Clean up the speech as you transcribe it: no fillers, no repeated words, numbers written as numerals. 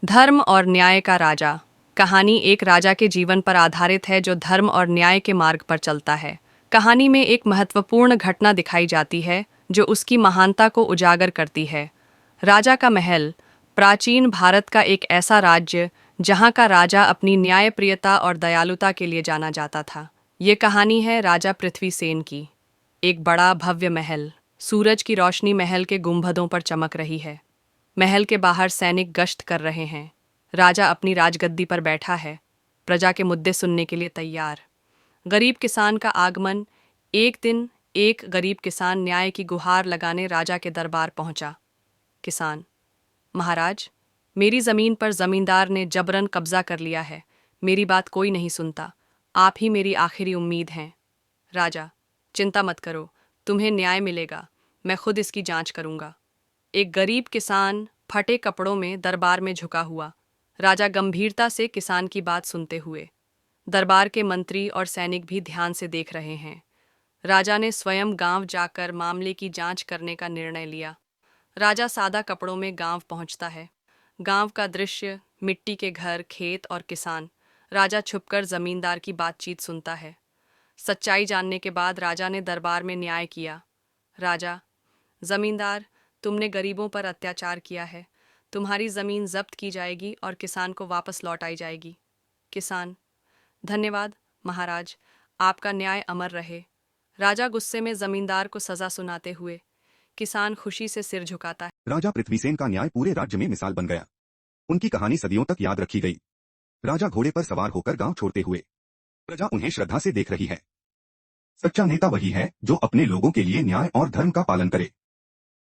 धर्म और न्याय का राजा। कहानी एक राजा के जीवन पर आधारित है जो धर्म और न्याय के मार्ग पर चलता है। कहानी में एक महत्वपूर्ण घटना दिखाई जाती है जो उसकी महानता को उजागर करती है। राजा का महल। प्राचीन भारत का एक ऐसा राज्य जहाँ का राजा अपनी न्यायप्रियता और दयालुता के लिए जाना जाता था। ये कहानी है राजा पृथ्वी सेन की। एक बड़ा भव्य महल। सूरज की रोशनी महल के गुंबदों पर चमक रही है। महल के बाहर सैनिक गश्त कर रहे हैं। राजा अपनी राजगद्दी पर बैठा है, प्रजा के मुद्दे सुनने के लिए तैयार। गरीब किसान का आगमन। एक दिन एक गरीब किसान न्याय की गुहार लगाने राजा के दरबार पहुंचा। किसान: महाराज, मेरी जमीन पर जमींदार ने जबरन कब्जा कर लिया है। मेरी बात कोई नहीं सुनता। आप ही मेरी आखिरी उम्मीद हैं। राजा: चिंता मत करो, तुम्हें न्याय मिलेगा। मैं खुद इसकी जांच करूंगा। एक गरीब किसान फटे कपड़ों में दरबार में झुका हुआ। राजा गंभीरता से किसान की बात सुनते हुए। दरबार के मंत्री और सैनिक भी ध्यान से देख रहे हैं। राजा ने स्वयं गांव जाकर मामले की जांच करने का निर्णय लिया। राजा सादा कपड़ों में गांव पहुंचता है। गांव का दृश्य, मिट्टी के घर, खेत और किसान। राजा छुपकर जमींदार की बातचीत सुनता है। सच्चाई जानने के बाद राजा ने दरबार में न्याय किया। राजा: जमींदार, तुमने गरीबों पर अत्याचार किया है। तुम्हारी जमीन जब्त की जाएगी और किसान को वापस लौटाई जाएगी। किसान: धन्यवाद महाराज, आपका न्याय अमर रहे। राजा गुस्से में जमींदार को सजा सुनाते हुए। किसान खुशी से सिर झुकाता है। राजा पृथ्वीसेन का न्याय पूरे राज्य में मिसाल बन गया। उनकी कहानी सदियों तक याद रखी गई। राजा घोड़े पर सवार होकर गांव छोड़ते हुए। प्रजा उन्हें श्रद्धा से देख रही है। सच्चा नेता वही है जो अपने लोगों के लिए न्याय और धर्म का पालन करे।